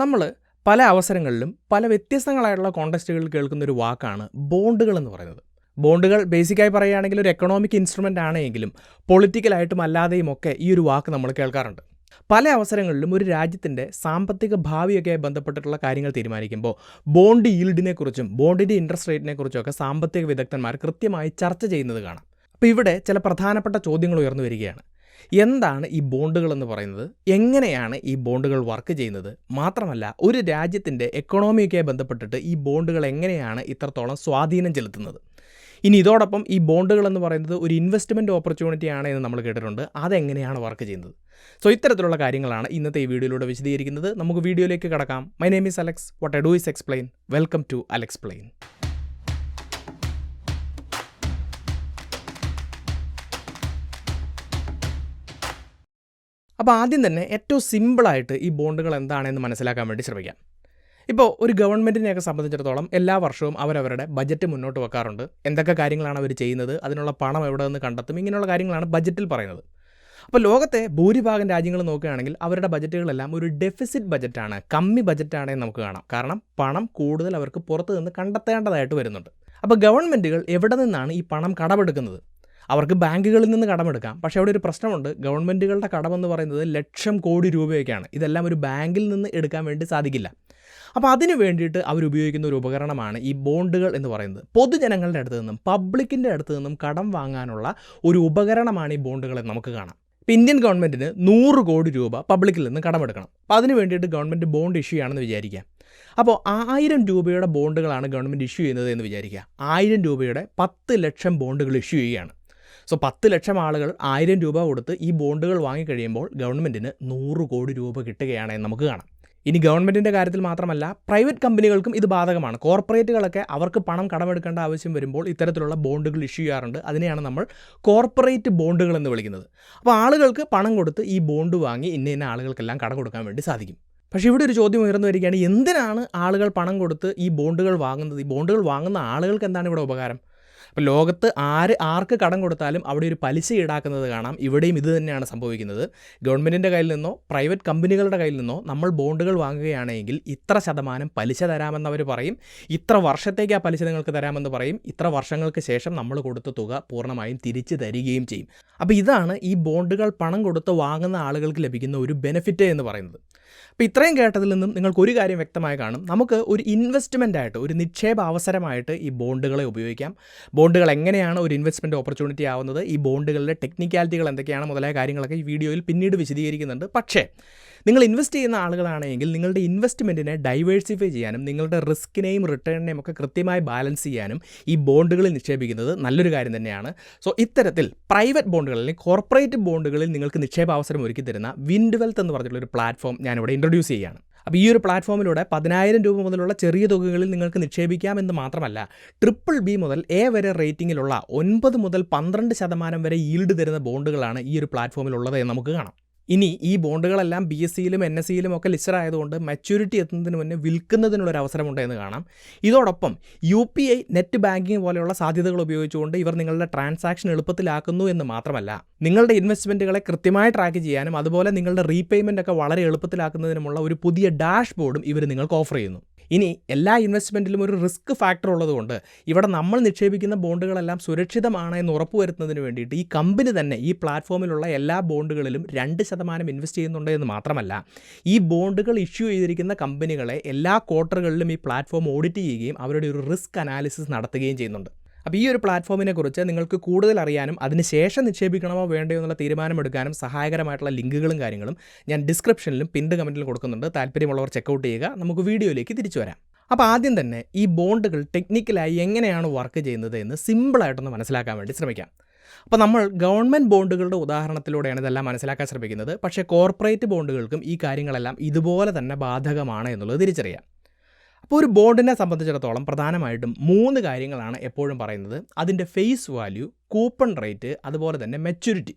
നമ്മൾ പല അവസരങ്ങളിലും പല വ്യത്യസ്തങ്ങളായിട്ടുള്ള കോണ്ടക്സ്റ്റുകളിൽ കേൾക്കുന്ന ഒരു വാക്കാണ് ബോണ്ടുകൾ എന്ന് പറയുന്നത്. ബോണ്ടുകൾ ബേസിക്കായി പറയുകയാണെങ്കിൽ ഒരു എക്കണോമിക് ഇൻസ്ട്രുമെൻ്റ് ആണെങ്കിലും പൊളിറ്റിക്കലായിട്ടും അല്ലാതെയും ഒക്കെ ഈ ഒരു വാക്ക് നമ്മൾ കേൾക്കാറുണ്ട്. പല അവസരങ്ങളിലും ഒരു രാജ്യത്തിൻ്റെ സാമ്പത്തിക ഭാവിയൊക്കെ ബന്ധപ്പെട്ടിട്ടുള്ള കാര്യങ്ങൾ തീരുമാനിക്കുമ്പോൾ ബോണ്ട് ഈൽഡിനെക്കുറിച്ചും ബോണ്ടിൻ്റെ ഇൻട്രസ്റ്റ് റേറ്റിനെക്കുറിച്ചും ഒക്കെ സാമ്പത്തിക വിദഗ്ധന്മാർ കൃത്യമായി ചർച്ച ചെയ്യുന്നത് കാണാം. അപ്പോൾ ഇവിടെ ചില പ്രധാനപ്പെട്ട ചോദ്യങ്ങൾ ഉയർന്നു വരികയാണ്. എന്താണ് ഈ ബോണ്ടുകൾ എന്ന് പറയുന്നത്? എങ്ങനെയാണ് ഈ ബോണ്ടുകൾ വർക്ക് ചെയ്യുന്നത്? മാത്രമല്ല ഒരു രാജ്യത്തിൻ്റെ എക്കണോമിയൊക്കെ ബന്ധപ്പെട്ടിട്ട് ഈ ബോണ്ടുകൾ എങ്ങനെയാണ് ഇത്രത്തോളം സ്വാധീനം ചെലുത്തുന്നത്? ഇനി ഇതോടൊപ്പം ഈ ബോണ്ടുകൾ എന്ന് പറയുന്നത് ഒരു ഇൻവെസ്റ്റ്മെൻറ്റ് ഓപ്പർച്യൂണിറ്റി ആണ് എന്ന് നമ്മൾ കേട്ടിട്ടുണ്ട്. അതെങ്ങനെയാണ് വർക്ക് ചെയ്യുന്നത്? സോ ഇത്തരത്തിലുള്ള കാര്യങ്ങളാണ് ഇന്നത്തെ ഈ വീഡിയോയിലൂടെ വിശദീകരിക്കുന്നത്. നമുക്ക് വീഡിയോയിലേക്ക് കടക്കാം. My name is Alex. What I do is explain. Welcome to Alexplain. അപ്പോൾ ആദ്യം തന്നെ ഏറ്റവും സിമ്പിളായിട്ട് ഈ ബോണ്ടുകൾ എന്താണെന്ന് മനസ്സിലാക്കാൻ വേണ്ടി ശ്രമിക്കാം. ഇപ്പോൾ ഒരു ഗവൺമെൻറ്റിനെയൊക്കെ സംബന്ധിച്ചിടത്തോളം എല്ലാ വർഷവും അവരവരുടെ ബജറ്റ് മുന്നോട്ട് വെക്കാറുണ്ട്. എന്തൊക്കെ കാര്യങ്ങളാണ് അവർ ചെയ്യുന്നത്, അതിനുള്ള പണം എവിടെ നിന്ന് കണ്ടെത്തും, ഇങ്ങനെയുള്ള കാര്യങ്ങളാണ് ബജറ്റിൽ പറയുന്നത്. അപ്പോൾ ലോകത്തെ ഭൂരിഭാഗം രാജ്യങ്ങൾ നോക്കുകയാണെങ്കിൽ അവരുടെ ബജറ്റുകളെല്ലാം ഒരു ഡെഫിസിറ്റ് ബജറ്റാണ്, കമ്മി ബജറ്റാണെന്ന് നമുക്ക് കാണാം. കാരണം പണം കൂടുതൽ അവർക്ക് പുറത്തു നിന്ന് കണ്ടെത്തേണ്ടതായിട്ട് വരുന്നുണ്ട്. അപ്പോൾ ഗവൺമെൻറ്റുകൾ എവിടെ നിന്നാണ് ഈ പണം കടമെടുക്കുന്നത്? അവർക്ക് ബാങ്കുകളിൽ നിന്ന് കടമെടുക്കാം. പക്ഷേ അവിടെ ഒരു പ്രശ്നമുണ്ട്. ഗവൺമെൻറ്റുകളുടെ കടമെന്ന് പറയുന്നത് ലക്ഷം കോടി രൂപയൊക്കെയാണ്. ഇതെല്ലാം ഒരു ബാങ്കിൽ നിന്ന് എടുക്കാൻ വേണ്ടി സാധിക്കില്ല. അപ്പോൾ അതിന് വേണ്ടിയിട്ട് അവരുപയോഗിക്കുന്ന ഒരു ഉപകരണമാണ് ഈ ബോണ്ടുകൾ എന്ന് പറയുന്നത്. പൊതുജനങ്ങളുടെ അടുത്ത് നിന്നും പബ്ലിക്കിൻ്റെ അടുത്ത് നിന്നും കടം വാങ്ങാനുള്ള ഒരു ഉപകരണമാണ് ഈ ബോണ്ടുകൾ എന്ന് നമുക്ക് കാണാം. ഇപ്പോൾ ഇന്ത്യൻ ഗവൺമെൻറ്റിന് 100 കോടി രൂപ പബ്ലിക്കിൽ നിന്ന് കടമെടുക്കണം. അപ്പോൾ അതിന് വേണ്ടിയിട്ട് ഗവൺമെൻറ് ബോണ്ട് ഇഷ്യൂ ആണെന്ന് വിചാരിക്കുക. അപ്പോൾ 1000 രൂപയുടെ ബോണ്ടുകളാണ് ഗവൺമെൻറ് ഇഷ്യൂ ചെയ്യുന്നത് എന്ന് വിചാരിക്കുക. 1000 രൂപയുടെ 10 ലക്ഷം ബോണ്ടുകൾ ഇഷ്യൂ ചെയ്യുകയാണ്. സോ 10 ലക്ഷം ആളുകൾ 1000 രൂപ കൊടുത്ത് ഈ ബോണ്ടുകൾ വാങ്ങിക്കഴിയുമ്പോൾ ഗവൺമെൻറ്റിന് 100 കോടി രൂപ കിട്ടുകയാണെന്ന് നമുക്ക് കാണാം. ഇനി ഗവൺമെൻറ്റിൻ്റെ കാര്യത്തിൽ മാത്രമല്ല, പ്രൈവറ്റ് കമ്പനികൾക്കും ഇത് ബാധകമാണ്. കോർപ്പറേറ്റുകളൊക്കെ അവർക്ക് പണം കടമെടുക്കേണ്ട ആവശ്യം വരുമ്പോൾ ഇത്തരത്തിലുള്ള ബോണ്ടുകൾ ഇഷ്യൂ ചെയ്യാറുണ്ട്. അതിനെയാണ് നമ്മൾ കോർപ്പറേറ്റ് ബോണ്ടുകൾ എന്ന് വിളിക്കുന്നത്. അപ്പോൾ ആളുകൾക്ക് പണം കൊടുത്ത് ഈ ബോണ്ട് വാങ്ങി ഇന്ന ആളുകൾക്കെല്ലാം കടം കൊടുക്കാൻ വേണ്ടി സാധിക്കും. പക്ഷേ ഇവിടെ ഒരു ചോദ്യം ഉയർന്നു വരികയാണ്. എന്തിനാണ് ആളുകൾ പണം കൊടുത്ത് ഈ ബോണ്ടുകൾ വാങ്ങുന്നത്? ഈ ബോണ്ടുകൾ വാങ്ങുന്ന ആളുകൾക്ക് എന്താണ് ഇവിടെ ഉപകാരം? അപ്പോൾ ലോകത്ത് ആർക്ക് കടം കൊടുത്താലും അവിടെ ഒരു പലിശ ഈടാക്കുന്നത് കാണാം. ഇവിടെയും ഇത് തന്നെയാണ് സംഭവിക്കുന്നത്. ഗവൺമെൻറ്റിൻ്റെ കയ്യിൽ നിന്നോ പ്രൈവറ്റ് കമ്പനികളുടെ കയ്യിൽ നിന്നോ നമ്മൾ ബോണ്ടുകൾ വാങ്ങുകയാണെങ്കിൽ ഇത്ര ശതമാനം പലിശ തരാമെന്ന് അവർ പറയും. ഇത്ര വർഷത്തേക്ക് ആ പലിശ നിങ്ങൾക്ക് തരാമെന്ന് പറയും. ഇത്ര വർഷങ്ങൾക്ക് ശേഷം നമ്മൾ കൊടുത്ത തുക പൂർണ്ണമായും തിരിച്ചു തരികയും ചെയ്യും. അപ്പോൾ ഇതാണ് ഈ ബോണ്ടുകൾ പണം കൊടുത്ത് വാങ്ങുന്ന ആളുകൾക്ക് ലഭിക്കുന്ന ഒരു ബെനിഫിറ്റ് എന്ന് പറയുന്നത്. അപ്പോൾ ഇത്രയും കേട്ടതിൽ നിന്നും നിങ്ങൾക്കൊരു കാര്യം വ്യക്തമായി കാണും. നമുക്ക് ഒരു ഇൻവെസ്റ്റ്മെൻറ്റായിട്ട്, ഒരു നിക്ഷേപ അവസരമായിട്ട് ഈ ബോണ്ടുകളെ ഉപയോഗിക്കാം. ബോണ്ടുകൾ എങ്ങനെയാണ് ഒരു ഇൻവെസ്റ്റ്മെൻറ്റ് ഓപ്പർച്യൂണിറ്റി ആവുന്നത്, ഈ ബോണ്ടുകളിലെ ടെക്നിക്കാലിറ്റികൾ എന്തൊക്കെയാണ് മുതലായ കാര്യങ്ങളൊക്കെ ഈ വീഡിയോയിൽ പിന്നീട് വിശദീകരിക്കുന്നുണ്ട്. പക്ഷേ നിങ്ങൾ ഇൻവെസ്റ്റ് ചെയ്യുന്ന ആളുകളാണെങ്കിൽ നിങ്ങളുടെ ഇൻവെസ്റ്റ്മെൻറ്റിനെ ഡൈവേഴ്സിഫൈ ചെയ്യാനും നിങ്ങളുടെ റിസ്കിനെയും റിട്ടേണിനെയും ഒക്കെ കൃത്യമായി ബാലൻസ് ചെയ്യാനും ഈ ബോണ്ടുകളിൽ നിക്ഷേപിക്കുന്നത് നല്ലൊരു കാര്യം തന്നെയാണ്. സോ ഇത്തരത്തിൽ പ്രൈവറ്റ് ബോണ്ടുകളിൽ, കോർപ്പറേറ്റ് ബോണ്ടുകളിൽ നിങ്ങൾക്ക് നിക്ഷേപ അവസരം ഒരുക്കി തരുന്ന വിൻഡ് വെൽത്ത് എന്ന് പറഞ്ഞിട്ടുള്ളൊരു പ്ലാറ്റ്ഫോം ഞാനിവിടെ ഇൻട്രൊഡ്യൂസ് ചെയ്യുകയാണ്. അപ്പോൾ ഈ ഒരു പ്ലാറ്റ്ഫോമിലൂടെ 10,000 രൂപ മുതലുള്ള ചെറിയ തുകകളിൽ നിങ്ങൾക്ക് നിക്ഷേപിക്കാമെന്ന് മാത്രമല്ല, BBB മുതൽ A വരെ റേറ്റിങ്ങിലുള്ള 9 മുതൽ 12% വരെ ഈൽഡ് തരുന്ന ബോണ്ടുകളാണ് ഈ ഒരു പ്ലാറ്റ്ഫോമിലുള്ളത് എന്ന് നമുക്ക് കാണാം. ഇനി ഈ ബോണ്ടുകളെല്ലാം BSEയിലും NSEയിലും ഒക്കെ ലിസ്റ്റഡ് ആയതുകൊണ്ട് മെച്യൂരിറ്റി എത്തുന്നതിന് മുന്നേ വിൽക്കുന്നതിനുള്ളൊരു അവസരമുണ്ട് എന്ന് കാണാം. ഇതോടൊപ്പം UPI നെറ്റ് ബാങ്കിങ് പോലെയുള്ള സാധ്യതകൾ ഉപയോഗിച്ചുകൊണ്ട് ഇവർ നിങ്ങളുടെ ട്രാൻസാക്ഷൻ എളുപ്പത്തിലാക്കുന്നു എന്ന് മാത്രമല്ല, നിങ്ങളുടെ ഇൻവെസ്റ്റ്മെൻറ്റുകളെ കൃത്യമായി ട്രാക്ക് ചെയ്യാനും അതുപോലെ നിങ്ങളുടെ റീപേയ്മെൻ്റ് ഒക്കെ വളരെ എളുപ്പത്തിലാക്കുന്നതിനുമുള്ള ഒരു പുതിയ ഡാഷ് ബോർഡും ഇവർ നിങ്ങൾക്ക് ഓഫർ ചെയ്യുന്നു. ഇനി എല്ലാ ഇൻവെസ്റ്റ്മെൻറ്റിലും ഒരു റിസ്ക് ഫാക്ടർ ഉള്ളതുകൊണ്ട് ഇവിടെ നമ്മൾ നിക്ഷേപിക്കുന്ന ബോണ്ടുകളെല്ലാം സുരക്ഷിതമാണ് എന്ന് ഉറപ്പുവരുത്തുന്നതിന് വേണ്ടിയിട്ട് ഈ കമ്പനി തന്നെ ഈ പ്ലാറ്റ്ഫോമിലുള്ള എല്ലാ ബോണ്ടുകളിലും 2% ഇൻവെസ്റ്റ് ചെയ്യുന്നുണ്ട് എന്ന് മാത്രമല്ല, ഈ ബോണ്ടുകൾ ഇഷ്യൂ ചെയ്തിരിക്കുന്ന കമ്പനികളെ എല്ലാ ക്വാർട്ടറുകളിലും ഈ പ്ലാറ്റ്ഫോം ഓഡിറ്റ് ചെയ്യുകയും അവരുടെ ഒരു റിസ്ക് അനാലിസിസ് നടത്തുകയും ചെയ്യുന്നുണ്ട്. അപ്പോൾ ഈ ഒരു പ്ലാറ്റ്ഫോമിനെ കുറിച്ച് നിങ്ങൾക്ക് കൂടുതൽ അറിയാനും അതിനുശേഷം നിക്ഷേപിക്കണമോ വേണ്ടയോ എന്നുള്ള തീരുമാനമെടുക്കാനും സഹായകരമായിട്ടുള്ള ലിങ്കുകളും കാര്യങ്ങളും ഞാൻ ഡിസ്ക്രിപ്ഷനിലും പിൻഡ് കമൻറ്റിലും കൊടുക്കുന്നുണ്ട്. താല്പര്യമുള്ളവർ ചെക്കൗട്ട് ചെയ്യുക. നമുക്ക് വീഡിയോയിലേക്ക് തിരിച്ചു വരാം. അപ്പോൾ ആദ്യം തന്നെ ഈ ബോണ്ടുകൾ ടെക്നിക്കലായി എങ്ങനെയാണ് വർക്ക് ചെയ്യുന്നത് എന്ന് സിമ്പിളായിട്ടൊന്ന് മനസ്സിലാക്കാൻ വേണ്ടി ശ്രമിക്കാം. അപ്പോൾ നമ്മൾ ഗവൺമെൻറ് ബോണ്ടുകളുടെ ഉദാഹരണത്തിലൂടെയാണ് ഇതെല്ലാം മനസ്സിലാക്കാൻ ശ്രമിക്കുന്നത്. പക്ഷേ കോർപ്പറേറ്റ് ബോണ്ടുകൾക്കും ഈ കാര്യങ്ങളെല്ലാം ഇതുപോലെ തന്നെ ബാധകമാണ് എന്നുള്ളത് തിരിച്ചറിയാം. അപ്പോൾ ഒരു ബോണ്ടിനെ സംബന്ധിച്ചിടത്തോളം പ്രധാനമായിട്ടും 3 കാര്യങ്ങളാണ് എപ്പോഴും പറയുന്നത്. അതിൻ്റെ ഫേസ് വാല്യൂ, കൂപ്പൺ റേറ്റ്, അതുപോലെ തന്നെ മെച്യൂരിറ്റി.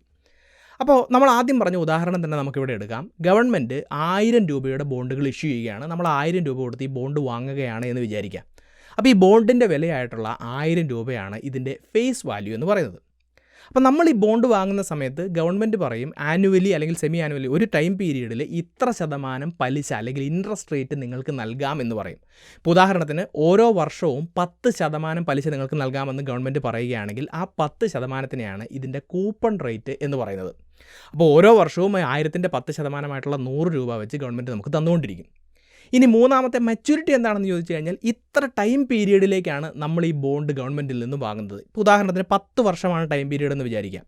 അപ്പോൾ നമ്മൾ ആദ്യം പറഞ്ഞ ഉദാഹരണം തന്നെ നമുക്കിവിടെ എടുക്കാം. ഗവൺമെൻറ് 1000 രൂപയുടെ ബോണ്ടുകൾ ഇഷ്യൂ ചെയ്യുകയാണ്. നമ്മൾ 1000 രൂപ കൊടുത്ത് ഈ ബോണ്ട് വാങ്ങുകയാണ് എന്ന് വിചാരിക്കാം. അപ്പോൾ ഈ ബോണ്ടിൻ്റെ വിലയായിട്ടുള്ള 1000 രൂപയാണ് ഇതിൻ്റെ ഫേസ് വാല്യൂ എന്ന് പറയുന്നത്. അപ്പോൾ നമ്മൾ ഈ ബോണ്ട് വാങ്ങുന്ന സമയത്ത് ഗവൺമെൻറ് പറയും ആനുവലി അല്ലെങ്കിൽ സെമി ആനുവലി ഒരു ടൈം പീരീഡിൽ ഇത്ര ശതമാനം പലിശ അല്ലെങ്കിൽ ഇൻട്രസ്റ്റ് റേറ്റ് നിങ്ങൾക്ക് നൽകാം എന്ന് പറയും. ഇപ്പോൾ ഉദാഹരണത്തിന് ഓരോ വർഷവും 10% പലിശ നിങ്ങൾക്ക് നൽകാമെന്ന് ഗവൺമെൻറ് പറയുകയാണെങ്കിൽ ആ 10%-നെയാണ് ഇതിൻ്റെ കൂപ്പൺ റേറ്റ് എന്ന് പറയുന്നത്. അപ്പോൾ ഓരോ വർഷവും 1000-ൻ്റെ 10%-ആയിട്ടുള്ള 100 രൂപ വെച്ച് ഗവൺമെൻറ് നമുക്ക് തന്നുകൊണ്ടിരിക്കും. ഇനി മൂന്നാമത്തെ മെച്യൂരിറ്റി എന്താണെന്ന് ചോദിച്ചു കഴിഞ്ഞാൽ ഇത്ര ടൈം പീരീഡിലേക്കാണ് നമ്മൾ ഈ ബോണ്ട് ഗവൺമെൻറ്റിൽ നിന്ന് വാങ്ങുന്നത്. ഇപ്പോൾ ഉദാഹരണത്തിന് 10 വർഷമാണ് ടൈം പീരീഡ് എന്ന് വിചാരിക്കാം.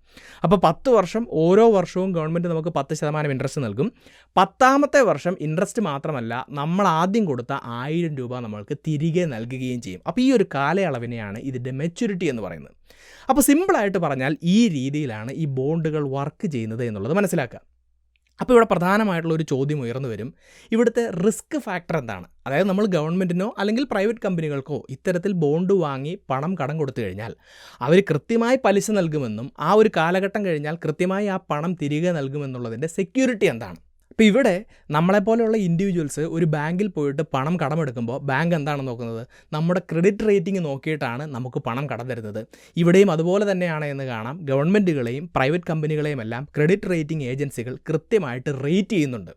അപ്പോൾ 10 വർഷം ഓരോ വർഷവും ഗവൺമെൻറ് നമുക്ക് 10% ഇൻട്രസ്റ്റ് നൽകും. 10ാമത്തെ വർഷം ഇൻട്രസ്റ്റ് മാത്രമല്ല, നമ്മൾ ആദ്യം കൊടുത്ത 1000 രൂപ നമ്മൾക്ക് തിരികെ നൽകുകയും ചെയ്യും. അപ്പോൾ ഈ ഒരു കാലയളവിനെയാണ് ഇതിൻ്റെ മെച്യൂരിറ്റി എന്ന് പറയുന്നത്. അപ്പോൾ സിമ്പിളായിട്ട് പറഞ്ഞാൽ ഈ രീതിയിലാണ് ഈ ബോണ്ടുകൾ വർക്ക് ചെയ്യുന്നത് എന്നുള്ളത് മനസ്സിലാക്കുക. അപ്പോൾ ഇവിടെ പ്രധാനമായിട്ടുള്ള ഒരു ചോദ്യം ഉയർന്നു വരും, ഇവിടുത്തെ റിസ്ക് ഫാക്ടർ എന്താണ്? അതായത് നമ്മൾ ഗവൺമെൻറ്റിനോ അല്ലെങ്കിൽ പ്രൈവറ്റ് കമ്പനികൾക്കോ ഇത്തരത്തിൽ ബോണ്ട് വാങ്ങി പണം കടം കൊടുത്തു കഴിഞ്ഞാൽ അവർ കൃത്യമായി പലിശ നൽകുമെന്നും ആ ഒരു കാലഘട്ടം കഴിഞ്ഞാൽ കൃത്യമായി ആ പണം തിരികെ നൽകുമെന്നുള്ളതിൻ്റെ സെക്യൂരിറ്റി എന്താണ്? ഇപ്പോൾ ഇവിടെ നമ്മളെപ്പോലെയുള്ള ഇൻഡിവിജ്വൽസ് ഒരു ബാങ്കിൽ പോയിട്ട് പണം കടമെടുക്കുമ്പോൾ ബാങ്ക് എന്താണ് നോക്കുന്നത്? നമ്മുടെ ക്രെഡിറ്റ് റേറ്റിംഗ് നോക്കിയിട്ടാണ് നമുക്ക് പണം കടം തരുന്നത്. ഇവിടെയും അതുപോലെ തന്നെയാണ് എന്ന് കാണാം. ഗവൺമെൻറ്റുകളെയും പ്രൈവറ്റ് കമ്പനികളെയും എല്ലാം ക്രെഡിറ്റ് റേറ്റിംഗ് ഏജൻസികൾ കൃത്യമായിട്ട് റേറ്റ് ചെയ്യുന്നുണ്ട്.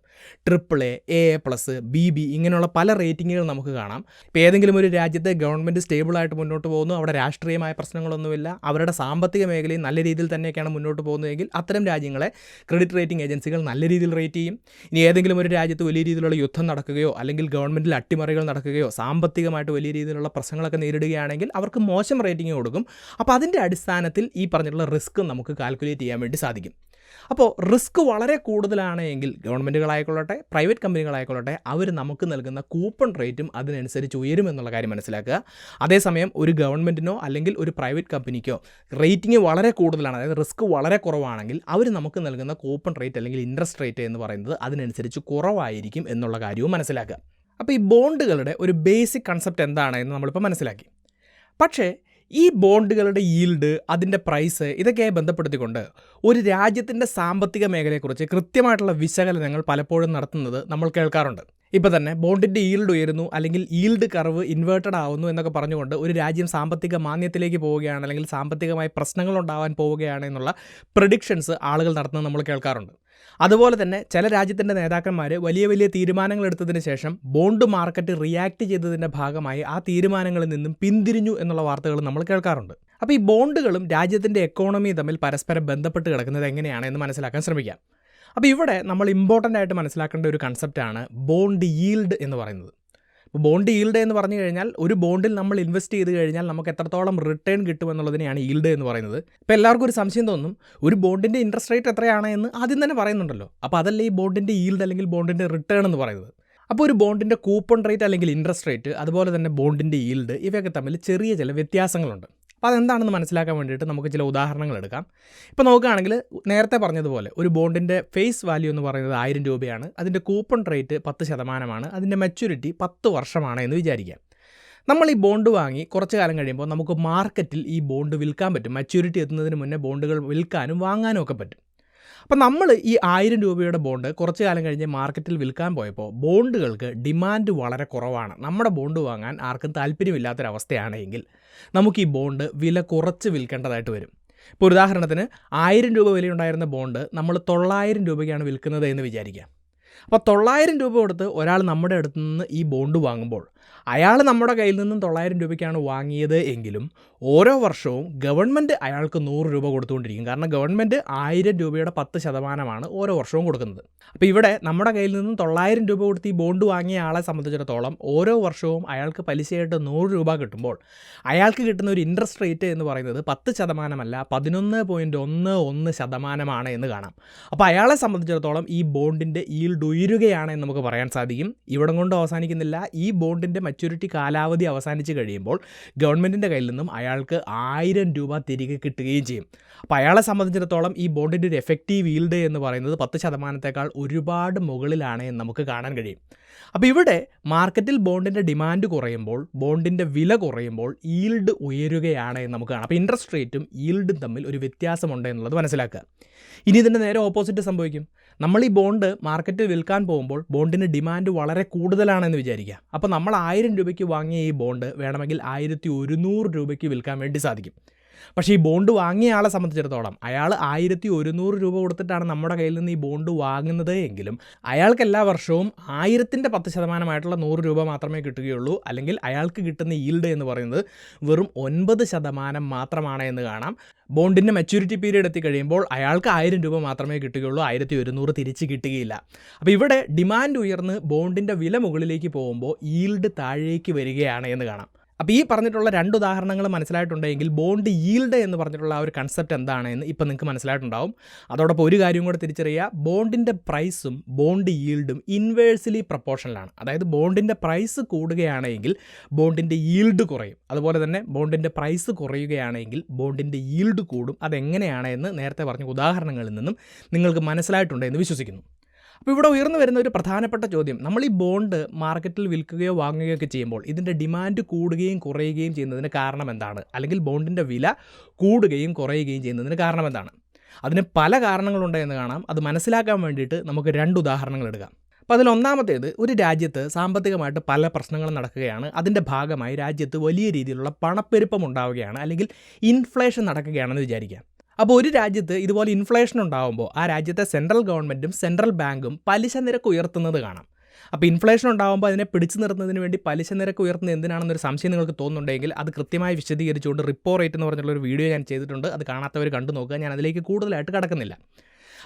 AAA, AA+, BB ഇങ്ങനെയുള്ള പല റേറ്റിങ്ങുകൾ നമുക്ക് കാണാം. ഇപ്പോൾ ഏതെങ്കിലും ഒരു രാജ്യത്തെ ഗവൺമെൻറ് സ്റ്റേബിളായിട്ട് മുന്നോട്ട് പോകുന്നു, അവിടെ രാഷ്ട്രീയമായ പ്രശ്നങ്ങളൊന്നുമില്ല, അവരുടെ സാമ്പത്തിക മേഖലയും നല്ല രീതിയിൽ തന്നെയൊക്കെയാണ് മുന്നോട്ട് പോകുന്നതെങ്കിൽ അത്തരം രാജ്യങ്ങളെ ക്രെഡിറ്റ് റേറ്റിംഗ് ഏജൻസികൾ നല്ല രീതിയിൽ റേറ്റ് ചെയ്യും. ഇനി ഏതെങ്കിലും ഒരു രാജ്യത്ത് വലിയ രീതിയിലുള്ള യുദ്ധം നടക്കുകയോ അല്ലെങ്കിൽ ഗവൺമെൻറ്റിൽ അട്ടിമറികൾ നടക്കുകയോ സാമ്പത്തികമായിട്ട് വലിയ രീതിയിലുള്ള പ്രശ്നങ്ങളൊക്കെ നേരിടുകയാണെങ്കിൽ അവർക്ക് മോശം റേറ്റിംഗ് കൊടുക്കും. അപ്പോൾ അതിൻ്റെ അടിസ്ഥാനത്തിൽ ഈ പറഞ്ഞിട്ടുള്ള റിസ്ക് നമുക്ക് കാൽക്കുലേറ്റ് ചെയ്യാൻ വേണ്ടി സാധിക്കും. അപ്പോൾ റിസ്ക് വളരെ കൂടുതലാണ് എങ്കിൽ ഗവൺമെൻറ്റുകളായിക്കൊള്ളട്ടെ പ്രൈവറ്റ് കമ്പനികളായിക്കൊള്ളട്ടെ അവർ നമുക്ക് നൽകുന്ന കൂപ്പൺ റേറ്റും അതിനനുസരിച്ച് ഉയരുമെന്നുള്ള കാര്യം മനസ്സിലാക്കുക. അതേസമയം ഒരു ഗവൺമെൻറ്റിനോ അല്ലെങ്കിൽ ഒരു പ്രൈവറ്റ് കമ്പനിക്കോ റേറ്റിംഗ് വളരെ കൂടുതലാണ്, അതായത് റിസ്ക് വളരെ കുറവാണെങ്കിൽ അവർ നമുക്ക് നൽകുന്ന കൂപ്പൺ റേറ്റ് അല്ലെങ്കിൽ ഇൻട്രസ്റ്റ് റേറ്റ് എന്ന് പറയുന്നത് അതിനനുസരിച്ച് കുറവായിരിക്കും എന്നുള്ള കാര്യവും മനസ്സിലാക്കുക. അപ്പോൾ ഈ ബോണ്ടുകളുടെ ഒരു ബേസിക് കൺസെപ്റ്റ് എന്താണ് എന്ന് നമ്മളിപ്പോൾ മനസ്സിലാക്കി. പക്ഷേ ഈ ബോണ്ടുകളുടെ ഈൽഡ്, അതിൻ്റെ പ്രൈസ് ഇതൊക്കെ ബന്ധപ്പെടുത്തിക്കൊണ്ട് ഒരു രാജ്യത്തിൻ്റെ സാമ്പത്തിക മേഖലയെക്കുറിച്ച് കൃത്യമായിട്ടുള്ള വിശകലനങ്ങൾ പലപ്പോഴും നടത്തുന്നത് നമ്മൾ കേൾക്കാറുണ്ട്. ഇപ്പോൾ തന്നെ ബോണ്ടിൻ്റെ ഈൽഡ് ഉയരുന്നു അല്ലെങ്കിൽ ഈൽഡ് കർവ് ഇൻവേർട്ടഡ് ആവുന്നു എന്നൊക്കെ പറഞ്ഞുകൊണ്ട് ഒരു രാജ്യം സാമ്പത്തിക മാന്ദ്യത്തിലേക്ക് പോവുകയാണ് അല്ലെങ്കിൽ സാമ്പത്തികമായി പ്രശ്നങ്ങളുണ്ടാവാൻ പോവുകയാണ് എന്നുള്ള പ്രെഡിക്ഷൻസ് ആളുകൾ നടത്തുന്നത് നമ്മൾ കേൾക്കാറുണ്ട്. അതുപോലെ തന്നെ ചില രാജ്യത്തിൻ്റെ നേതാക്കന്മാർ വലിയ വലിയ തീരുമാനങ്ങൾ എടുത്തതിന് ശേഷം ബോണ്ട് മാർക്കറ്റ് റിയാക്ട് ചെയ്തതിൻ്റെ ഭാഗമായി ആ തീരുമാനങ്ങളിൽ നിന്നും പിന്തിരിഞ്ഞു എന്നുള്ള വാർത്തകൾ നമ്മൾ കേൾക്കാറുണ്ട്. അപ്പോൾ ഈ ബോണ്ടുകളും രാജ്യത്തിൻ്റെ എക്കോണമിയും തമ്മിൽ പരസ്പരം ബന്ധപ്പെട്ട് കിടക്കുന്നത് എങ്ങനെയാണ് എന്ന് മനസ്സിലാക്കാൻ ശ്രമിക്കാം. അപ്പോൾ ഇവിടെ നമ്മൾ ഇമ്പോർട്ടൻ്റ് ആയിട്ട് മനസ്സിലാക്കേണ്ട ഒരു കൺസെപ്റ്റാണ് ബോണ്ട് ഈൽഡ് എന്ന് പറയുന്നത്. ഇപ്പോൾ ബോണ്ട് ഈൽഡ് എന്ന് പറഞ്ഞു കഴിഞ്ഞാൽ ഒരു ബോണ്ടിൽ നമ്മൾ ഇൻവെസ്റ്റ് ചെയ്ത് കഴിഞ്ഞാൽ നമുക്ക് എത്രത്തോളം റിട്ടേൺ കിട്ടുമെന്നുള്ളതിനെയാണ് ഈൽഡ് എന്ന് പറയുന്നത്. ഇപ്പോൾ എല്ലാവർക്കും ഒരു സംശയം തോന്നും, ഒരു ബോണ്ടിൻ്റെ ഇൻട്രസ്റ്റ് റേറ്റ് എത്രയാണ് എന്ന് ആദ്യം തന്നെ പറയുന്നുണ്ടല്ലോ. അപ്പോൾ അതല്ലേ ഈ ബോണ്ടിൻ്റെ ഈൽഡ് അല്ലെങ്കിൽ ബോണ്ടിൻ്റെ റിട്ടേൺ എന്ന് പറയുന്നത്. അപ്പോൾ ഒരു ബോണ്ടിൻ്റെ കൂപ്പൺ റേറ്റ് അല്ലെങ്കിൽ ഇൻട്രസ്റ്റ് റേറ്റ് അതുപോലെ തന്നെ ബോണ്ടിൻ്റെ ഈൽഡ് ഇവയൊക്കെ തമ്മിൽ ചെറിയ ചില വ്യത്യാസങ്ങളുണ്ട്. അപ്പോൾ അതെന്താണെന്ന് മനസ്സിലാക്കാൻ വേണ്ടിയിട്ട് നമുക്ക് ചില ഉദാഹരണങ്ങൾ എടുക്കാം. ഇപ്പോൾ നോക്കുകയാണെങ്കിൽ നേരത്തെ പറഞ്ഞതുപോലെ ഒരു ബോണ്ടിൻ്റെ ഫേസ് വാല്യൂ എന്ന് പറയുന്നത് 1000 രൂപയാണ്. അതിൻ്റെ കൂപ്പൺ റേറ്റ് 10%, അതിൻ്റെ മെച്യൂരിറ്റി 10 വർഷമാണ് എന്ന് വിചാരിക്കാം. നമ്മൾ ഈ ബോണ്ട് വാങ്ങി കുറച്ച് കാലം കഴിയുമ്പോൾ നമുക്ക് മാർക്കറ്റിൽ ഈ ബോണ്ട് വിൽക്കാൻ പറ്റും. മെച്യൂരിറ്റി എത്തുന്നതിന് മുന്നേ ബോണ്ടുകൾ വിൽക്കാനും വാങ്ങാനും ഒക്കെ പറ്റും. അപ്പോൾ നമ്മൾ ഈ 1000 രൂപയുടെ ബോണ്ട് കുറച്ച് കാലം കഴിഞ്ഞ് മാർക്കറ്റിൽ വിൽക്കാൻ പോയപ്പോൾ ബോണ്ടുകൾക്ക് ഡിമാൻഡ് വളരെ കുറവാണ്. നമ്മുടെ ബോണ്ട് വാങ്ങാൻ ആർക്കും താല്പര്യമില്ലാത്തൊരവസ്ഥയാണെങ്കിൽ നമുക്ക് ഈ ബോണ്ട് വില കുറച്ച് വിൽക്കേണ്ടതായിട്ട് വരും. ഇപ്പോൾ ഉദാഹരണത്തിന് 1000 രൂപ വിലയുണ്ടായിരുന്ന ബോണ്ട് നമ്മൾ 900 രൂപയ്ക്കാണ് വിൽക്കുന്നത് എന്ന് വിചാരിക്കാം. അപ്പോൾ 900 രൂപ കൊടുത്ത് ഒരാൾ നമ്മുടെ അടുത്ത് നിന്ന് ഈ ബോണ്ട് വാങ്ങുമ്പോൾ അയാൾ നമ്മുടെ കയ്യിൽ നിന്നും 900 രൂപയ്ക്കാണ് വാങ്ങിയത് എങ്കിലും ഓരോ വർഷവും ഗവൺമെൻറ് അയാൾക്ക് 100 രൂപ കൊടുത്തുകൊണ്ടിരിക്കും. കാരണം ഗവൺമെൻറ് 1000 രൂപയുടെ 10% ഓരോ വർഷവും കൊടുക്കുന്നത്. അപ്പോൾ ഇവിടെ നമ്മുടെ കയ്യിൽ നിന്നും 900 രൂപ കൊടുത്ത് ഈ ബോണ്ട് വാങ്ങിയ ആളെ സംബന്ധിച്ചിടത്തോളം ഓരോ വർഷവും അയാൾക്ക് പലിശയായിട്ട് 100 രൂപ കിട്ടുമ്പോൾ അയാൾക്ക് കിട്ടുന്ന ഒരു ഇൻട്രസ്റ്റ് റേറ്റ് എന്ന് പറയുന്നത് 10% 11.11% എന്ന് കാണാം. അപ്പോൾ അയാളെ സംബന്ധിച്ചിടത്തോളം ഈ ബോണ്ടിൻ്റെ ഈൽഡ് ഉയരുകയാണ് എന്ന് നമുക്ക് പറയാൻ സാധിക്കും. ഇവിടം കൊണ്ട് അവസാനിക്കുന്നില്ല. ഈ ബോണ്ടിൻ്റെ മെച്യൂരിറ്റി കാലാവധി അവസാനിച്ച് കഴിയുമ്പോൾ ഗവൺമെൻറ്റിൻ്റെ കയ്യിൽ നിന്നും അയാൾക്ക് 1000 രൂപ തിരികെ കിട്ടുകയും ചെയ്യും. അപ്പോൾ അയാളെ സംബന്ധിച്ചിടത്തോളം ഈ ബോണ്ടിൻ്റെ ഒരു എഫക്റ്റീവ് ഈൽഡ് എന്ന് പറയുന്നത് 10%-ത്തേക്കാൾ ഒരുപാട് മുകളിലാണ് എന്ന് നമുക്ക് കാണാൻ കഴിയും. അപ്പോൾ ഇവിടെ മാർക്കറ്റിൽ ബോണ്ടിൻ്റെ ഡിമാൻഡ് കുറയുമ്പോൾ ബോണ്ടിൻ്റെ വില കുറയുമ്പോൾ ഈൽഡ് ഉയരുകയാണ് എന്ന് നമുക്ക് കാണാം. അപ്പോൾ ഇൻട്രസ്റ്റ് റേറ്റും ഈൽഡും തമ്മിൽ ഒരു വ്യത്യാസമുണ്ട് എന്നുള്ളത് മനസ്സിലാക്കുക. ഇനി ഇതിൻ്റെ നേരെ ഓപ്പോസിറ്റ് സംഭവിക്കും. നമ്മൾ ഈ ബോണ്ട് മാർക്കറ്റിൽ വിൽക്കാൻ പോകുമ്പോൾ ബോണ്ടിന് ഡിമാൻഡ് വളരെ കൂടുതലാണെന്ന് വിചാരിക്കുക. അപ്പോൾ നമ്മൾ 1000 രൂപയ്ക്ക് വാങ്ങിയ ഈ ബോണ്ട് വേണമെങ്കിൽ 1100 രൂപയ്ക്ക് വിൽക്കാൻ വേണ്ടി സാധിക്കും. പക്ഷേ ഈ ബോണ്ട് വാങ്ങിയ ആളെ സംബന്ധിച്ചിടത്തോളം അയാൾ 1100 രൂപ കൊടുത്തിട്ടാണ് നമ്മുടെ കയ്യിൽ നിന്ന് ഈ ബോണ്ട് വാങ്ങുന്നത് എങ്കിലും അയാൾക്ക് എല്ലാ വർഷവും 1000-ന്റെ 10% 100 രൂപ മാത്രമേ കിട്ടുകയുള്ളൂ. അല്ലെങ്കിൽ അയാൾക്ക് കിട്ടുന്ന ഈൽഡ് എന്ന് പറയുന്നത് വെറും 9% മാത്രമാണ് എന്ന് കാണാം. ബോണ്ടിൻ്റെ മെച്യൂരിറ്റി പീരീഡ് എത്തിക്കഴിയുമ്പോൾ അയാൾക്ക് 1000 രൂപ മാത്രമേ കിട്ടുകയുള്ളൂ, 1100 തിരിച്ച് കിട്ടുകയില്ല. അപ്പോൾ ഇവിടെ ഡിമാൻഡ് ഉയർന്ന് ബോണ്ടിൻ്റെ വില മുകളിലേക്ക് പോകുമ്പോൾ ഈൽഡ് താഴേക്ക് വരികയാണ് എന്ന് കാണാം. അപ്പോൾ ഈ പറഞ്ഞിട്ടുള്ള 2 ഉദാഹരണങ്ങൾ മനസ്സിലായിട്ടുണ്ടെങ്കിൽ ബോണ്ട് ഈൽഡ് എന്ന് പറഞ്ഞിട്ടുള്ള ആ ഒരു കൺസെപ്റ്റ് എന്താണെന്ന് ഇപ്പോൾ നിങ്ങൾക്ക് മനസ്സിലായിട്ടുണ്ടാവും. അതോടൊപ്പം ഒരു കാര്യം കൂടെ തിരിച്ചറിയുക, ബോണ്ടിൻ്റെ പ്രൈസും ബോണ്ട് ഈൽഡും ഇൻവേഴ്സ്ലി പ്രൊപ്പോർഷണലാണ്. അതായത് ബോണ്ടിൻ്റെ പ്രൈസ് കൂടുകയാണെങ്കിൽ ബോണ്ടിൻ്റെ ഈൽഡ് കുറയും, അതുപോലെ തന്നെ ബോണ്ടിൻ്റെ പ്രൈസ് കുറയുകയാണെങ്കിൽ ബോണ്ടിൻ്റെ ഈൽഡ് കൂടും. അതെങ്ങനെയാണ് എന്ന് നേരത്തെ പറഞ്ഞ ഉദാഹരണങ്ങളിൽ നിന്നും നിങ്ങൾക്ക് മനസ്സിലായിട്ടുണ്ടെന്ന് വിശ്വസിക്കുന്നു. അപ്പോൾ ഇവിടെ ഉയർന്നു വരുന്ന ഒരു പ്രധാനപ്പെട്ട ചോദ്യം, നമ്മൾ ഈ ബോണ്ട് മാർക്കറ്റിൽ വിൽക്കുകയോ വാങ്ങുകയോ ഒക്കെ ചെയ്യുമ്പോൾ ഇതിൻ്റെ ഡിമാൻഡ് കൂടുകയും കുറയുകയും ചെയ്യുന്നതിന് കാരണം എന്താണ്? അല്ലെങ്കിൽ ബോണ്ടിൻ്റെ വില കൂടുകയും കുറയുകയും ചെയ്യുന്നതിന് കാരണം എന്താണ്? അതിന് പല കാരണങ്ങളുണ്ട് എന്ന് കാണാം. അത് മനസ്സിലാക്കാൻ വേണ്ടിയിട്ട് നമുക്ക് 2 ഉദാഹരണങ്ങൾ എടുക്കാം. അപ്പോൾ അതിൽ ഒന്നാമത്തേത്, ഒരു രാജ്യത്ത് സാമ്പത്തികമായിട്ട് പല പ്രശ്നങ്ങളും നടക്കുകയാണ്. അതിൻ്റെ ഭാഗമായി രാജ്യത്ത് വലിയ രീതിയിലുള്ള പണപ്പെരുപ്പം ഉണ്ടാവുകയാണ്, അല്ലെങ്കിൽ ഇൻഫ്ലേഷൻ നടക്കുകയാണെന്ന് വിചാരിക്കാം. അപ്പോൾ ഒരു രാജ്യത്ത് ഇതുപോലെ ഇൻഫ്ലേഷൻ ഉണ്ടാകുമ്പോൾ ആ രാജ്യത്തെ സെൻട്രൽ ഗവൺമെൻറ്റും സെൻട്രൽ ബാങ്കും പലിശ നിരക്ക് ഉയർത്തുന്നത് കാണാം. അപ്പോൾ ഇൻഫ്ലേഷൻ ഉണ്ടാകുമ്പോൾ അതിനെ പിടിച്ചു നിർത്തുന്നതിന് വേണ്ടി പലിശ നിരക്ക് ഉയർത്തുന്നത് എന്തിനാണെന്നൊരു സംശയം നിങ്ങൾക്ക് തോന്നുന്നുണ്ടെങ്കിൽ അത് കൃത്യമായി വിശദീകരിച്ചുകൊണ്ട് റിപ്പോ റേറ്റ് എന്ന് പറഞ്ഞുള്ളൊരു വീഡിയോ ഞാൻ ചെയ്തിട്ടുണ്ട്. അത് കാണാത്തവർ കണ്ടു നോക്കുക. ഞാൻ അതിലേക്ക് കൂടുതലായിട്ട് കടക്കുന്നില്ല.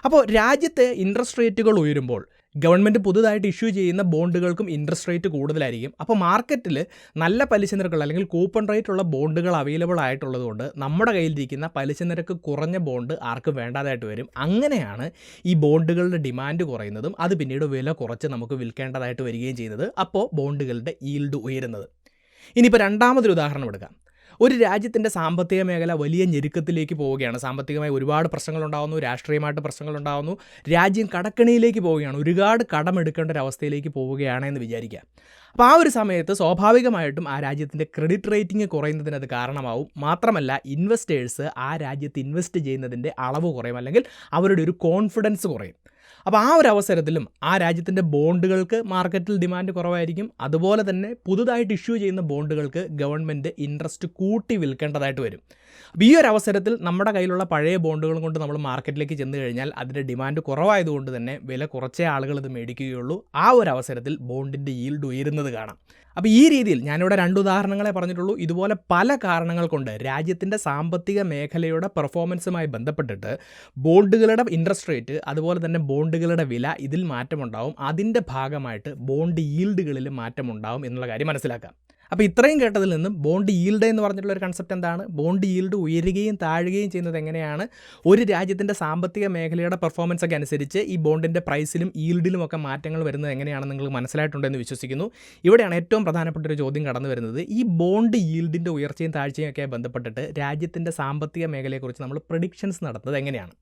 അപ്പോൾ രാജ്യത്തെ ഇൻട്രസ്റ്റ് റേറ്റുകൾ ഉയരുമ്പോൾ ഗവൺമെൻറ് പുതുതായിട്ട് ഇഷ്യൂ ചെയ്യുന്ന ബോണ്ടുകൾക്കും ഇൻട്രസ്റ്റ് റേറ്റ് കൂടുതലായിരിക്കും. അപ്പോൾ മാർക്കറ്റിൽ നല്ല പലിശ നിരക്കുകൾ അല്ലെങ്കിൽ കൂപ്പൺ റേറ്റ് ഉള്ള ബോണ്ടുകൾ അവൈലബിൾ ആയിട്ടുള്ളതുകൊണ്ട് നമ്മുടെ കയ്യിലിരിക്കുന്ന പലിശ നിരക്ക് കുറഞ്ഞ ബോണ്ട് ആർക്കും വേണ്ടാതായിട്ട് വരും. അങ്ങനെയാണ് ഈ ബോണ്ടുകളുടെ ഡിമാൻഡ് കുറയുന്നതും അത് പിന്നീട് വില കുറച്ച് നമുക്ക് വിൽക്കേണ്ടതായിട്ട് വരികയും ചെയ്യുന്നത്. അപ്പോൾ ബോണ്ടുകളുടെ ഈൽഡ് ഉയരുന്നത്. ഇനിയിപ്പോൾ രണ്ടാമതൊരു ഉദാഹരണം എടുക്കാം. ഒരു രാജ്യത്തിൻ്റെ സാമ്പത്തിക മേഖല വലിയ ഞെരുക്കത്തിലേക്ക് പോവുകയാണ്. സാമ്പത്തികമായി ഒരുപാട് പ്രശ്നങ്ങളുണ്ടാകുന്നു, രാഷ്ട്രീയമായിട്ട് പ്രശ്നങ്ങളുണ്ടാകുന്നു, രാജ്യം കടക്കണിയിലേക്ക് പോവുകയാണ്, ഒരുപാട് കടമെടുക്കേണ്ട ഒരവസ്ഥയിലേക്ക് പോവുകയാണ് എന്ന് വിചാരിക്കുക. അപ്പോൾ ആ ഒരു സമയത്ത് സ്വാഭാവികമായിട്ടും ആ രാജ്യത്തിൻ്റെ ക്രെഡിറ്റ് റേറ്റിംഗ് കുറയുന്നതിന് അത് കാരണമാവും. മാത്രമല്ല ഇൻവെസ്റ്റേഴ്സ് ആ രാജ്യത്ത് ഇൻവെസ്റ്റ് ചെയ്യുന്നതിൻ്റെ അളവ് കുറയും, അല്ലെങ്കിൽ അവരുടെ ഒരു കോൺഫിഡൻസ് കുറയും. അപ്പോൾ ആ ഒരു അവസരത്തിലും ആ രാജ്യത്തിൻ്റെ ബോണ്ടുകൾക്ക് മാർക്കറ്റിൽ ഡിമാൻഡ് കുറവായിരിക്കും. അതുപോലെ തന്നെ പുതുതായിട്ട് ഇഷ്യൂ ചെയ്യുന്ന ബോണ്ടുകൾക്ക് ഗവൺമെൻറ് ഇൻട്രസ്റ്റ് കൂട്ടി വിൽക്കേണ്ടതായിട്ട് വരും. അപ്പോൾ ഈ ഒരു അവസരത്തിൽ നമ്മുടെ കയ്യിലുള്ള പഴയ ബോണ്ടുകളും കൊണ്ട് നമ്മൾ മാർക്കറ്റിലേക്ക് ചെന്ന് കഴിഞ്ഞാൽ അതിൻ്റെ ഡിമാൻഡ് കുറവായതുകൊണ്ട് തന്നെ വില കുറച്ചേ ആളുകൾ ഇത് മേടിക്കുകയുള്ളൂ. ആ ഒരു അവസരത്തിൽ ബോണ്ടിൻ്റെ ഈൽഡ് ഉയരുന്നത് കാണാം. അപ്പോൾ ഈ രീതിയിൽ ഞാനിവിടെ 2 ഉദാഹരണങ്ങളെ പറഞ്ഞിട്ടുള്ളൂ. ഇതുപോലെ പല കാരണങ്ങൾ കൊണ്ട് രാജ്യത്തിൻ്റെ സാമ്പത്തിക മേഖലയുടെ പെർഫോമൻസുമായി ബന്ധപ്പെട്ടിട്ട് ബോണ്ടുകളുടെ ഇൻട്രസ്റ്റ് റേറ്റ്, അതുപോലെ തന്നെ ബോണ്ടുകളുടെ വില, ഇതിൽ മാറ്റമുണ്ടാവും. അതിൻ്റെ ഭാഗമായിട്ട് ബോണ്ട് ഈൽഡുകളിൽ മാറ്റമുണ്ടാവും എന്നുള്ള കാര്യം മനസ്സിലാക്കാം. അപ്പോൾ ഇത്രയും കേട്ടതിൽ നിന്നും ബോണ്ട് ഈൽഡ് എന്ന് പറഞ്ഞിട്ടുള്ള ഒരു കൺസെപ്റ്റ് എന്താണ്, ബോണ്ട് ഈൽഡ് ഉയരുകയും താഴുകയും ചെയ്യുന്നത് എങ്ങനെയാണ്, ഒരു രാജ്യത്തിൻ്റെ സാമ്പത്തിക മേഖലയുടെ പെർഫോമൻസ് ഒക്കെ അനുസരിച്ച് ഈ ബോണ്ടിൻ്റെ പ്രൈസിലും ഈൽഡിലും ഒക്കെ മാറ്റങ്ങൾ വരുന്നത് എങ്ങനെയാണെന്ന് നിങ്ങൾക്ക് മനസ്സിലായിട്ടുണ്ടെന്ന് വിശ്വസിക്കുന്നു. ഇവിടെയാണ് ഏറ്റവും പ്രധാനപ്പെട്ട ഒരു ചോദ്യം കടന്നു വരുന്നത്. ഈ ബോണ്ട് ഈൽഡിൻ്റെ ഉയർച്ചയും താഴ്ചയും ഒക്കെ ബന്ധപ്പെട്ടിട്ട് രാജ്യത്തിൻ്റെ സാമ്പത്തിക മേഖലയെക്കുറിച്ച് നമ്മൾ പ്രെഡിക്ഷൻസ് നടത്തുന്നത് എങ്ങനെയാണ്?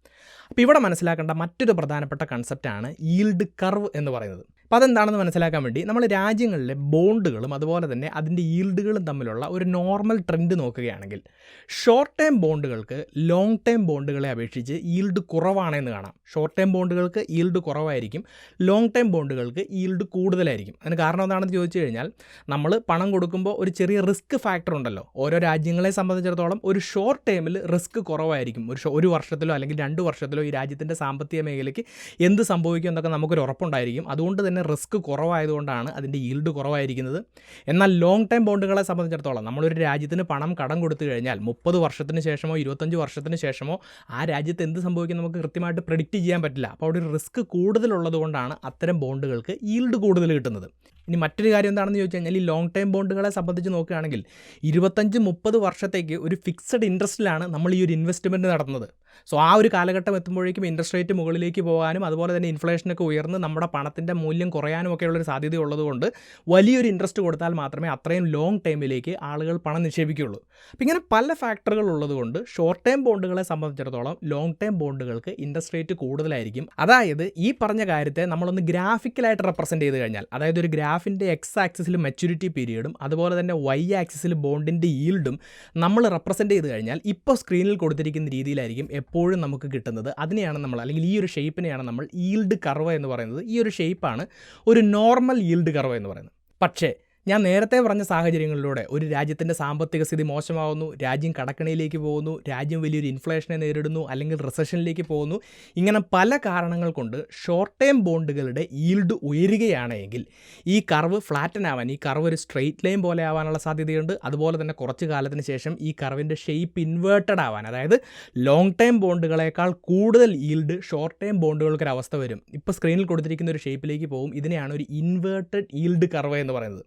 അപ്പോൾ ഇവിടെ മനസ്സിലാക്കേണ്ട മറ്റൊരു പ്രധാനപ്പെട്ട കൺസെപ്റ്റാണ് ഈൽഡ് കർവ് എന്ന് പറയുന്നത്. അപ്പോൾ അതെന്താണെന്ന് മനസ്സിലാക്കാൻ വേണ്ടി നമ്മൾ രാജ്യങ്ങളിലെ ബോണ്ടുകളും അതുപോലെ തന്നെ അതിൻ്റെ ഈൽഡുകളും തമ്മിലുള്ള ഒരു നോർമൽ ട്രെൻഡ് നോക്കുകയാണെങ്കിൽ ഷോർട്ട് ടൈം ബോണ്ടുകൾക്ക് ലോങ് ടൈം ബോണ്ടുകളെ അപേക്ഷിച്ച് ഈൽഡ് കുറവാണെന്ന് കാണാം. ഷോർട്ട് ടൈം ബോണ്ടുകൾക്ക് ഈൽഡ് കുറവായിരിക്കും, ലോങ് ടൈം ബോണ്ടുകൾക്ക് ഈൽഡ് കൂടുതലായിരിക്കും. അതിന് കാരണം എന്താണെന്ന് ചോദിച്ചു കഴിഞ്ഞാൽ നമ്മൾ പണം കൊടുക്കുമ്പോൾ ഒരു ചെറിയ റിസ്ക് ഫാക്ടർ ഉണ്ടല്ലോ. ഓരോ രാജ്യങ്ങളെ സംബന്ധിച്ചിടത്തോളം ഒരു ഷോർട്ട് ടൈമിൽ റിസ്ക് കുറവായിരിക്കും. ഒരു വർഷത്തിലോ അല്ലെങ്കിൽ 2 വർഷത്തിലോ ഈ രാജ്യത്തിൻ്റെ സാമ്പത്തിക മേഖലയ്ക്ക് എന്ത് സംഭവിക്കും എന്നൊക്കെ നമുക്കൊരു ഉറപ്പുണ്ടായിരിക്കും. അതുകൊണ്ട് തന്നെ റിസ്ക് കുറവായതുകൊണ്ടാണ് അതിൻ്റെ ഈൽഡ് കുറവായിരിക്കുന്നത്. എന്നാൽ ലോങ് ടൈം ബോണ്ടുകളെ സംബന്ധിച്ചിടത്തോളം നമ്മളൊരു രാജ്യത്തിന് പണം കടം കൊടുത്തു കഴിഞ്ഞാൽ 30 വർഷത്തിന് ശേഷമോ 25 വർഷത്തിന് ശേഷമോ ആ രാജ്യത്ത് എന്ത് സംഭവിക്കും നമുക്ക് കൃത്യമായിട്ട് പ്രെഡിക്റ്റ് ചെയ്യാൻ പറ്റില്ല. അപ്പോൾ അവിടെ ഒരു റിസ്ക് കൂടുതലുള്ളത് കൊണ്ടാണ് അത്തരം ബോണ്ടുകൾക്ക് ഈൽഡ് കൂടുതൽ കിട്ടുന്നത്. ഇനി മറ്റൊരു കാര്യം എന്താണെന്ന് ചോദിച്ചു കഴിഞ്ഞാൽ ഈ ലോങ് ടൈം ബോണ്ടുകളെ സംബന്ധിച്ച് നോക്കുകയാണെങ്കിൽ 25-30 വർഷത്തേക്ക് ഒരു ഫിക്സഡ് ഇൻട്രസ്റ്റിലാണ് നമ്മൾ ഈ ഒരു ഇൻവെസ്റ്റ്മെൻറ്റ് നടത്തുന്നത്. സോ ആ ഒരു കാലഘട്ടം എത്തുമ്പോഴേക്കും ഇൻട്രസ്റ്റ് റേറ്റ് മുകളിലേക്ക് പോകാനും അതുപോലെ തന്നെ ഇൻഫ്ലേഷനൊക്കെ ഉയർന്ന് നമ്മുടെ പണത്തിൻ്റെ മൂല്യം കുറയാനും ഒക്കെയുള്ളൊരു സാധ്യത ഉള്ളതുകൊണ്ട് വലിയൊരു ഇൻട്രസ്റ്റ് കൊടുത്താൽ മാത്രമേ അത്രയും ലോങ് ടൈമിലേക്ക് ആളുകൾ പണം നിക്ഷേപിക്കുകയുള്ളൂ. അപ്പോൾ ഇങ്ങനെ പല ഫാക്ടറുകൾ ഉള്ളതുകൊണ്ട് ഷോർട്ട് ടൈം ബോണ്ടുകളെ സംബന്ധിച്ചിടത്തോളം ലോങ് ടൈം ബോണ്ടുകൾക്ക് ഇൻട്രസ്റ്റ് റേറ്റ് കൂടുതലായിരിക്കും. അതായത് ഈ പറഞ്ഞ കാര്യത്തെ നമ്മളൊന്ന് ഗ്രാഫിക്കലായിട്ട് റെപ്രസെൻറ്റ് ചെയ്ത് കഴിഞ്ഞാൽ, അതായത് ഒരു ഗ്രാഫിൻ്റെ എക്സ് ആക്സിസിൽ മെച്യൂരിറ്റി പീരീഡും അതുപോലെ തന്നെ വൈ ആക്സിസിൽ ബോണ്ടിൻ്റെ ഈൽഡും നമ്മൾ റെപ്രസെൻറ്റ് ചെയ്ത് കഴിഞ്ഞാൽ ഇപ്പോൾ സ്ക്രീനിൽ കൊടുത്തിരിക്കുന്ന രീതിയിലായിരിക്കും എപ്പോഴും നമുക്ക് കിട്ടുന്നത്. അതിനെയാണ് നമ്മൾ, അല്ലെങ്കിൽ ഈ ഒരു ഷേപ്പിനെയാണ് നമ്മൾ ഈൽഡ് കർവ് എന്ന് പറയുന്നത്. ഈ ഒരു ഷേപ്പാണ് ഒരു നോർമൽ ഈൽഡ് കർവ് എന്ന് പറയുന്നത്. പക്ഷേ ഞാൻ നേരത്തെ പറഞ്ഞ സാഹചര്യങ്ങളിലൂടെ ഒരു രാജ്യത്തിൻ്റെ സാമ്പത്തിക സ്ഥിതി മോശമാവുന്നു, രാജ്യം കടക്കെണിയിലേക്ക് പോകുന്നു, രാജ്യം വലിയൊരു ഇൻഫ്ലേഷനെ നേരിടുന്നു, അല്ലെങ്കിൽ റിസഷനിലേക്ക് പോകുന്നു. ഇങ്ങനെ പല കാരണങ്ങൾ കൊണ്ട് ഷോർട്ട് ടേം ബോണ്ടുകളുടെ ഈൽഡ് ഉയരുകയാണെങ്കിൽ ഈ കർവ് ഫ്ലാറ്റൻ ആവാൻ, ഈ കർവ് ഒരു സ്ട്രെയിറ്റ് ലൈൻ പോലെ ആവാനുള്ള സാധ്യതയുണ്ട്. അതുപോലെ തന്നെ കുറച്ച് കാലത്തിന് ശേഷം ഈ കർവിൻ്റെ ഷേപ്പ് ഇൻവേർട്ടഡ് ആവാൻ, അതായത് ലോങ് ടൈം ബോണ്ടുകളേക്കാൾ കൂടുതൽ ഈൽഡ് ഷോർട്ട് ടൈം ബോണ്ടുകൾക്കൊരവസ്ഥ വരും. ഇപ്പോൾ സ്ക്രീനിൽ കൊടുത്തിരിക്കുന്ന ഒരു ഷേപ്പിലേക്ക് പോകും. ഇതിനെയാണ് ഒരു ഇൻവേർട്ടഡ് ഈൽഡ് കർവ് എന്ന് പറയുന്നത്.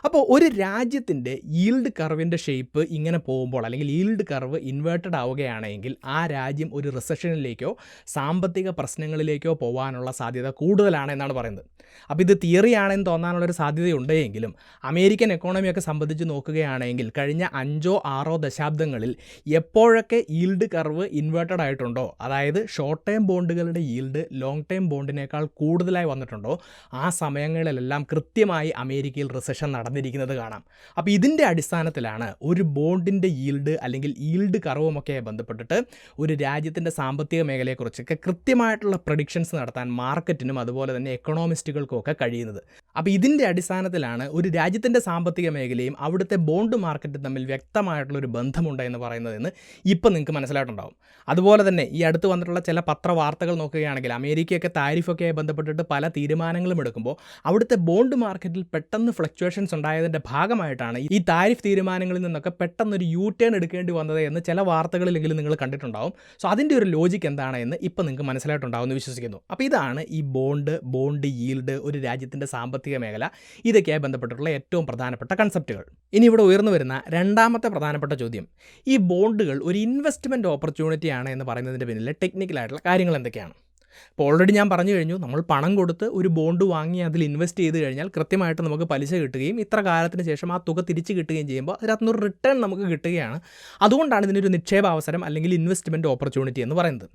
അപ്പോൾ ഒരു രാജ്യത്തിൻ്റെ ഈൽഡ് കർവിൻ്റെ ഷേപ്പ് ഇങ്ങനെ പോകുമ്പോൾ, അല്ലെങ്കിൽ ഈൽഡ് കർവ് ഇൻവേർട്ടഡ് ആവുകയാണെങ്കിൽ ആ രാജ്യം ഒരു റിസഷനിലേക്കോ സാമ്പത്തിക പ്രശ്നങ്ങളിലേക്കോ പോകാനുള്ള സാധ്യത കൂടുതലാണ് എന്നാണ് പറയുന്നത്. അപ്പോൾ ഇത് തിയറിയാണെന്ന് തോന്നാനുള്ളൊരു സാധ്യതയുണ്ടെങ്കിലും അമേരിക്കൻ എക്കോണമിയൊക്കെ സംബന്ധിച്ച് നോക്കുകയാണെങ്കിൽ കഴിഞ്ഞ 5-6 ദശാബ്ദങ്ങളിൽ എപ്പോഴൊക്കെ ഈൽഡ് കർവ് ഇൻവേർട്ടഡ് ആയിട്ടുണ്ടോ, അതായത് ഷോർട്ട് ടൈം ബോണ്ടുകളുടെ ഈൽഡ് ലോങ് ടൈം ബോണ്ടിനേക്കാൾ കൂടുതലായി വന്നിട്ടുണ്ടോ, ആ സമയങ്ങളിലെല്ലാം കൃത്യമായി അമേരിക്കയിൽ റിസഷൻ നടന്നിരിക്കുന്നത് കാണാം. അപ്പോൾ ഇതിൻ്റെ അടിസ്ഥാനത്തിലാണ് ഒരു ബോണ്ടിൻ്റെ ഈൽഡ് അല്ലെങ്കിൽ ഈൽഡ് കർവുമൊക്കെ ബന്ധപ്പെട്ടിട്ട് ഒരു രാജ്യത്തിൻ്റെ സാമ്പത്തിക മേഖലയെക്കുറിച്ചൊക്കെ കൃത്യമായിട്ടുള്ള പ്രഡിക്ഷൻസ് നടത്താൻ മാർക്കറ്റിനും അതുപോലെ തന്നെ എക്കണോമിസ്റ്റുകൾക്കും ഒക്കെ കഴിയുന്നത്. അപ്പോൾ ഇതിൻ്റെ അടിസ്ഥാനത്തിലാണ് ഒരു രാജ്യത്തിൻ്റെ സാമ്പത്തിക മേഖലയും അവിടുത്തെ ബോണ്ട് മാർക്കറ്റും തമ്മിൽ വ്യക്തമായിട്ടുള്ളൊരു ബന്ധമുണ്ട് എന്ന് പറയുന്നതെന്ന് ഇപ്പം നിങ്ങൾക്ക് മനസ്സിലായിട്ടുണ്ടാവും. അതുപോലെ തന്നെ ഈ അടുത്ത് വന്നിട്ടുള്ള ചില പത്രവാർത്തകൾ നോക്കുകയാണെങ്കിൽ അമേരിക്കയൊക്കെ താരിഫൊക്കെ ബന്ധപ്പെട്ടിട്ട് പല തീരുമാനങ്ങളും എടുക്കുമ്പോൾ അവിടുത്തെ ബോണ്ട് മാർക്കറ്റിൽ പെട്ടെന്ന് ഫ്ലക്ച്വേഷൻസ് ഉണ്ടായതിൻ്റെ ഭാഗമായിട്ടാണ് ഈ താരിഫ് തീരുമാനങ്ങളിൽ നിന്നൊക്കെ പെട്ടെന്നൊരു യൂ ടേൺ എടുക്കേണ്ടി വന്നത് എന്ന് ചില വാർത്തകളിലെങ്കിലും നിങ്ങൾ കണ്ടിട്ടുണ്ടാവും. സോ അതിൻ്റെ ഒരു ലോജിക്ക് എന്താണ് എന്ന് ഇപ്പം നിങ്ങൾക്ക് മനസ്സിലായിട്ടുണ്ടാവും എന്ന് വിശ്വസിക്കുന്നു. അപ്പോൾ ഇതാണ് ഈ ബോണ്ട് ഈൽഡ്, ഒരു രാജ്യത്തിൻ്റെ സാമ്പത്തിക മേഖല, ഇതൊക്കെയായി ബന്ധപ്പെട്ടിട്ടുള്ള ഏറ്റവും പ്രധാനപ്പെട്ട കൺസെപ്റ്റുകൾ. ഇനി ഇവിടെ ഉയർന്നു വരുന്ന രണ്ടാമത്തെ പ്രധാനപ്പെട്ട ചോദ്യം, ഈ ബോണ്ടുകൾ ഒരു ഇൻവെസ്റ്റ്മെൻറ്റ് ഓപ്പർച്യൂണിറ്റിയാണ് എന്ന് പറയുന്നതിൻ്റെ പിന്നിലെ ടെക്നിക്കലായിട്ടുള്ള കാര്യങ്ങൾ എന്തൊക്കെയാണ്? അപ്പോൾ ഓൾറെഡി ഞാൻ പറഞ്ഞു കഴിഞ്ഞു, നമ്മൾ പണം കൊടുത്ത് ഒരു ബോണ്ട് വാങ്ങി അതിൽ ഇൻവെസ്റ്റ് ചെയ്ത് കഴിഞ്ഞാൽ കൃത്യമായിട്ട് നമുക്ക് പലിശ കിട്ടുകയും ഇത്ര കാലത്തിന് ശേഷം ആ തുക തിരിച്ച് കിട്ടുകയും ചെയ്യുമ്പോൾ അതിനകത്തുനിന്നൊരു റിട്ടേൺ നമുക്ക് കിട്ടുകയാണ്. അതുകൊണ്ടാണ് ഇതിനൊരു നിക്ഷേപ അവസരം അല്ലെങ്കിൽ ഇൻവെസ്റ്റ്മെൻറ്റ് ഓപ്പർച്യൂണിറ്റി എന്ന് പറയുന്നത്.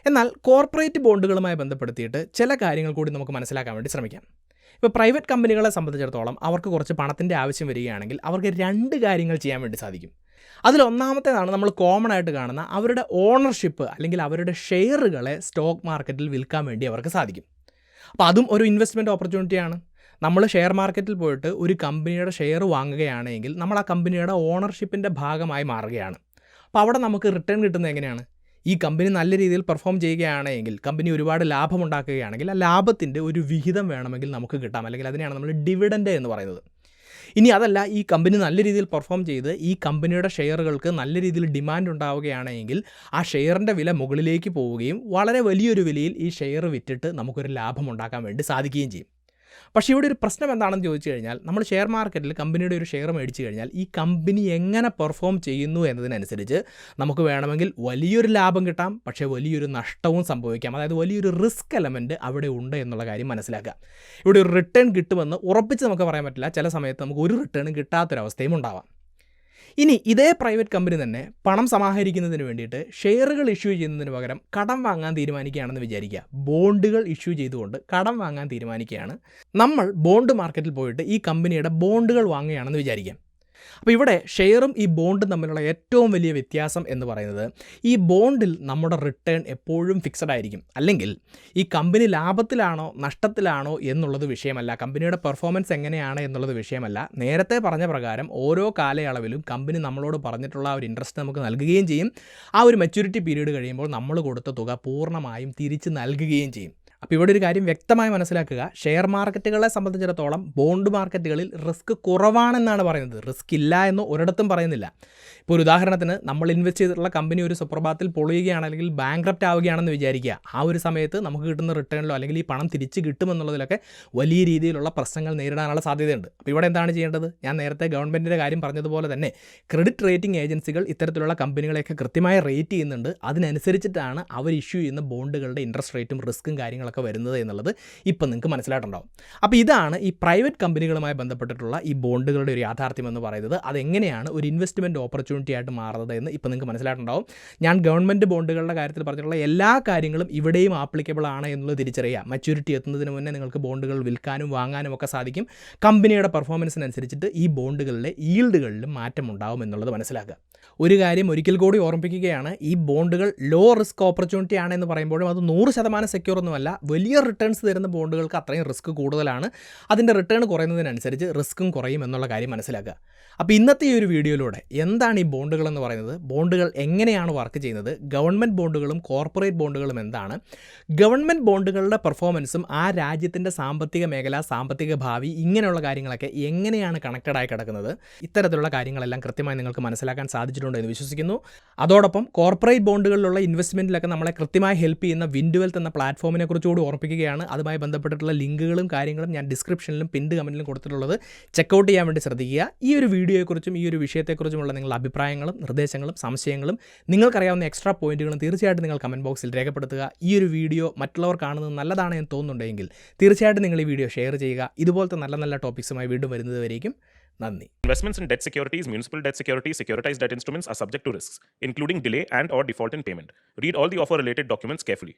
എന്നാൽ കോർപ്പറേറ്റ് ബോണ്ടുകളുമായി ബന്ധപ്പെടുത്തിയിട്ട് ചില കാര്യങ്ങൾ കൂടി നമുക്ക് മനസ്സിലാക്കാൻ വേണ്ടി ശ്രമിക്കാം. ഇപ്പോൾ പ്രൈവറ്റ് കമ്പനികളെ സംബന്ധിച്ചിടത്തോളം അവർക്ക് കുറച്ച് പണത്തിൻ്റെ ആവശ്യം വരികയാണെങ്കിൽ അവർക്ക് 2 കാര്യങ്ങൾ ചെയ്യാൻ വേണ്ടി സാധിക്കും. അതിലൊന്നാമത്തേതാണ് നമ്മൾ കോമൺ ആയിട്ട് കാണുന്ന അവരുടെ ഓണർഷിപ്പ് അല്ലെങ്കിൽ അവരുടെ ഷെയറുകളെ സ്റ്റോക്ക് മാർക്കറ്റിൽ വിൽക്കാൻ വേണ്ടി അവർക്ക് സാധിക്കും. അപ്പോൾ അതും ഒരു ഇൻവെസ്റ്റ്മെൻറ്റ് ഓപ്പർച്യൂണിറ്റിയാണ്. നമ്മൾ ഷെയർ മാർക്കറ്റിൽ പോയിട്ട് ഒരു കമ്പനിയുടെ ഷെയർ വാങ്ങുകയാണെങ്കിൽ നമ്മൾ ആ കമ്പനിയുടെ ഓണർഷിപ്പിൻ്റെ ഭാഗമായി മാറുകയാണ്. അപ്പോൾ അവിടെ നമുക്ക് റിട്ടേൺ കിട്ടുന്നത് എങ്ങനെയാണ്? ഈ കമ്പനി നല്ല രീതിയിൽ പെർഫോം ചെയ്യുകയാണെങ്കിൽ, കമ്പനി ഒരുപാട് ലാഭം ഉണ്ടാക്കുകയാണെങ്കിൽ ആ ലാഭത്തിൻ്റെ ഒരു വിഹിതം വേണമെങ്കിൽ നമുക്ക് കിട്ടാം, അല്ലെങ്കിൽ അതിനെയാണ് നമ്മൾ ഡിവിഡൻഡ് എന്ന് പറയുന്നത്. ഇനി അതല്ല, ഈ കമ്പനി നല്ല രീതിയിൽ പെർഫോം ചെയ്ത് ഈ കമ്പനിയുടെ ഷെയറുകൾക്ക് നല്ല രീതിയിൽ ഡിമാൻഡ് ഉണ്ടാവുകയാണെങ്കിൽ ആ ഷെയറിൻ്റെ വില മുകളിലേക്ക് പോവുകയും വളരെ വലിയൊരു വിലയിൽ ഈ ഷെയർ വിറ്റിട്ട് നമുക്കൊരു ലാഭം ഉണ്ടാക്കാൻ വേണ്ടി സാധിക്കുകയും ചെയ്യും. പക്ഷേ ഇവിടെ ഒരു പ്രശ്നം എന്താണെന്ന് ചോദിച്ചു കഴിഞ്ഞാൽ, നമ്മൾ ഷെയർ മാർക്കറ്റിൽ കമ്പനിയുടെ ഒരു ഷെയർ മേടിച്ചു കഴിഞ്ഞാൽ ഈ കമ്പനി എങ്ങനെ പെർഫോം ചെയ്യുന്നു എന്നതിനനുസരിച്ച് നമുക്ക് വേണമെങ്കിൽ വലിയൊരു ലാഭം കിട്ടാം, പക്ഷേ വലിയൊരു നഷ്ടവും സംഭവിക്കാം. അതായത് വലിയൊരു റിസ്ക് എലമെൻറ്റ് അവിടെ ഉണ്ട് എന്നുള്ള കാര്യം മനസ്സിലാക്കുക. ഇവിടെ ഒരു റിട്ടേൺ കിട്ടുമെന്ന് ഉറപ്പിച്ച് നമുക്ക് പറയാൻ പറ്റില്ല. ചില സമയത്ത് നമുക്ക് ഒരു റിട്ടേണും കിട്ടാത്തൊരവസ്ഥയും ഉണ്ടാവാം. ഇനി ഇതേ പ്രൈവറ്റ് കമ്പനി തന്നെ പണം സമാഹരിക്കുന്നതിന് വേണ്ടിയിട്ട് ഷെയറുകൾ ഇഷ്യൂ ചെയ്യുന്നതിന് പകരം കടം വാങ്ങാൻ തീരുമാനിക്കുകയാണെന്ന് വിചാരിക്കുക. ബോണ്ടുകൾ ഇഷ്യൂ ചെയ്തുകൊണ്ട് കടം വാങ്ങാൻ തീരുമാനിക്കുകയാണ്. നമ്മൾ ബോണ്ട് മാർക്കറ്റിൽ പോയിട്ട് ഈ കമ്പനിയുടെ ബോണ്ടുകൾ വാങ്ങുകയാണെന്ന് വിചാരിക്കാം. അപ്പോൾ ഇവിടെ ഷെയറും ഈ ബോണ്ടും തമ്മിലുള്ള ഏറ്റവും വലിയ വ്യത്യാസം എന്ന് പറയുന്നത്, ഈ ബോണ്ടിൽ നമ്മുടെ റിട്ടേൺ എപ്പോഴും ഫിക്സഡ് ആയിരിക്കും. അല്ലെങ്കിൽ ഈ കമ്പനി ലാഭത്തിലാണോ നഷ്ടത്തിലാണോ എന്നുള്ളത് വിഷയമല്ല, കമ്പനിയുടെ പെർഫോമൻസ് എങ്ങനെയാണ് എന്നുള്ളത് വിഷയമല്ല. നേരത്തെ പറഞ്ഞ പ്രകാരം ഓരോ കാലയളവിലും കമ്പനി നമ്മളോട് പറഞ്ഞിട്ടുള്ള ആ ഒരു ഇൻട്രസ്റ്റ് നമുക്ക് നൽകുകയും ചെയ്യും. ആ ഒരു മെച്യൂരിറ്റി പീരീഡ് കഴിയുമ്പോൾ നമ്മൾ കൊടുത്ത തുക പൂർണ്ണമായും തിരിച്ച് നൽകുകയും ചെയ്യും. അപ്പോൾ ഇവിടെ ഒരു കാര്യം വ്യക്തമായി മനസ്സിലാക്കുക, ഷെയർ മാർക്കറ്റുകളെ സംബന്ധിച്ചിടത്തോളം ബോണ്ട് മാർക്കറ്റുകളിൽ റിസ്ക് കുറവാണെന്നാണ് പറയുന്നത്. റിസ്ക് ഇല്ല എന്ന് ഒരിടത്തും പറയുന്നില്ല. ഇപ്പോൾ ഒരു ഉദാഹരണത്തിന്, നമ്മൾ ഇൻവെസ്റ്റ് ചെയ്തിട്ടുള്ള കമ്പനി ഒരു സുപ്രഭാതത്തിൽ പൊളിയുകയാണ് അല്ലെങ്കിൽ ബാങ്ക്രപ്റ്റ് ആവുകയാണെന്ന് വിചാരിക്കുക. ആ ഒരു സമയത്ത് നമുക്ക് കിട്ടുന്ന റിട്ടേണിലോ അല്ലെങ്കിൽ ഈ പണം തിരിച്ച് കിട്ടുമെന്നുള്ളതിലൊക്കെ വലിയ രീതിയിലുള്ള പ്രശ്നങ്ങൾ നേരിടാനുള്ള സാധ്യതയുണ്ട്. അപ്പോൾ ഇവിടെ എന്താണ് ചെയ്യേണ്ടത്? ഞാൻ നേരത്തെ ഗവൺമെൻറ്റിൻ്റെ കാര്യം പറഞ്ഞതുപോലെ തന്നെ ക്രെഡിറ്റ് റേറ്റിംഗ് ഏജൻസികൾ ഇത്തരത്തിലുള്ള കമ്പനികളെയൊക്കെ കൃത്യമായി റേറ്റ് ചെയ്യുന്നുണ്ട്. അതിനനുസരിച്ചിട്ടാണ് അവർ ഇഷ്യൂ ചെയ്യുന്ന ബോണ്ടുകളുടെ ഇൻട്രസ്റ്റ് റേറ്റും റിസ്ക്കും കാര്യങ്ങളൊക്കെ വരുന്നത് എന്നുള്ളത് ഇപ്പം നിങ്ങൾക്ക് മനസ്സിലായിട്ടുണ്ടാവും. അപ്പോൾ ഇതാണ് ഈ പ്രൈവറ്റ് കമ്പനികളുമായി ബന്ധപ്പെട്ടിട്ടുള്ള ഈ ബോണ്ടുകളുടെ ഒരു യാഥാർത്ഥ്യം എന്ന് പറയുന്നത്. അതെങ്ങനെയാണ് ഒരു ഇൻവെസ്റ്റ്മെൻറ്റ് ഓപ്പർച്യൂണിറ്റി ആയിട്ട് മാറുന്നത് എന്ന് ഇപ്പം നിങ്ങൾക്ക് മനസ്സിലായിട്ടുണ്ടാവും. ഞാൻ ഗവൺമെൻറ് ബോണ്ടുകളുടെ കാര്യത്തിൽ പറഞ്ഞിട്ടുള്ള എല്ലാ കാര്യങ്ങളും ഇവിടെയും ആപ്ലിക്കബിൾ ആണ് എന്നുള്ളത് തിരിച്ചറിയുക. മച്യൂരിറ്റി എത്തുന്നതിന് മുന്നേ നിങ്ങൾക്ക് ബോണ്ടുകൾ വിൽക്കാനും വാങ്ങാനും ഒക്കെ സാധിക്കും. കമ്പനിയുടെ പെർഫോമൻസിനനുസരിച്ചിട്ട് ഈ ബോണ്ടുകളിലെ ഈൽഡുകളിലും മാറ്റം ഉണ്ടാവും എന്നുള്ളത് മനസ്സിലാക്കുക. ഒരു കാര്യം ഒരിക്കൽ കൂടി ഓർമ്മിപ്പിക്കുകയാണ്, ഈ ബോണ്ടുകൾ ലോ റിസ്ക് ഓപ്പർച്യൂണിറ്റി ആണെന്ന് പറയുമ്പോഴും അത് 100% സെക്യൂർ ഒന്നുമല്ല. വലിയ റിട്ടേൺസ് തരുന്ന ബോണ്ടുകൾക്ക് അത്രയും റിസ്ക് കൂടുതലാണ്. അതിൻ്റെ റിട്ടേൺ കുറയുന്നതിനനുസരിച്ച് റിസ്ക്കും കുറയും എന്നുള്ള കാര്യം മനസ്സിലാക്കുക. അപ്പോൾ ഇന്നത്തെ ഈ ഒരു വീഡിയോയിലൂടെ എന്താണ് ഈ ബോണ്ടുകൾ എന്ന് പറയുന്നത്, ബോണ്ടുകൾ എങ്ങനെയാണ് വർക്ക് ചെയ്യുന്നത്, ഗവൺമെൻറ് ബോണ്ടുകളും കോർപ്പറേറ്റ് ബോണ്ടുകളും എന്താണ്, ഗവൺമെൻറ് ബോണ്ടുകളുടെ പെർഫോമൻസും ആ രാജ്യത്തിൻ്റെ സാമ്പത്തിക മേഖല, സാമ്പത്തിക ഭാവി, ഇങ്ങനെയുള്ള കാര്യങ്ങളൊക്കെ എങ്ങനെയാണ് കണക്റ്റഡായി കിടക്കുന്നത്, ഇത്തരത്തിലുള്ള കാര്യങ്ങളെല്ലാം കൃത്യമായി നിങ്ങൾക്ക് മനസ്സിലാക്കാൻ സാധിച്ചിട്ടുണ്ട് എന്ന് വിശ്വസിക്കുന്നു. അതോടൊപ്പം കോർപ്പറേറ്റ് ബോണ്ടുകളിലുള്ള ഇൻവെസ്റ്റ്മെൻറ്റിലൊക്കെ നമ്മളെ കൃത്യമായി ഹെൽപ്പ് ചെയ്യുന്ന വിൻഡുവെൽത്ത് എന്ന പ്ലാറ്റ്ഫോമിനെ കുറിച്ചുകൂടി ഓർമ്മിപ്പിക്കുകയാണ്. അതുമായി ബന്ധപ്പെട്ടിട്ടുള്ള ലിങ്കുകളും കാര്യങ്ങളും ഞാൻ ഡിസ്ക്രിപ്ഷനിലും പിൻഡ് കമൻറ്റിലും കൊടുത്തിട്ടുള്ളത് ചെക്കൗട്ട് ചെയ്യാൻ വേണ്ടി ശ്രദ്ധിക്കുക. ഈ ഒരു വീഡിയോയെക്കുറിച്ചും ഈ ഒരു വിഷയത്തെക്കുറിച്ചുമുള്ള നിങ്ങളുടെ അഭിപ്രായങ്ങളും നിർദ്ദേശങ്ങളും സംശയങ്ങളും നിങ്ങൾക്കറിയാവുന്ന എക്സ്ട്രാ പോയിന്റുകളും തീർച്ചയായിട്ടും നിങ്ങൾ കമൻറ്റ് ബോക്സിൽ രേഖപ്പെടുത്തുക. ഈ ഒരു വീഡിയോ മറ്റുള്ളവർ കാണുന്നത് നല്ലതാണ് എന്ന് തോന്നുന്നുണ്ടെങ്കിൽ തീർച്ചയായിട്ടും നിങ്ങൾ ഈ വീഡിയോ ഷെയർ ചെയ്യുക. ഇതുപോലത്തെ നല്ല നല്ല ടോപ്പിക്സുമായി വീണ്ടും വരുന്നതുവരേക്കും നന്ദി. Investments in debt securities, municipal debt securities, securitized debt instruments are subject to risks, including delay and/or default in payment. Read all the offer-related documents carefully.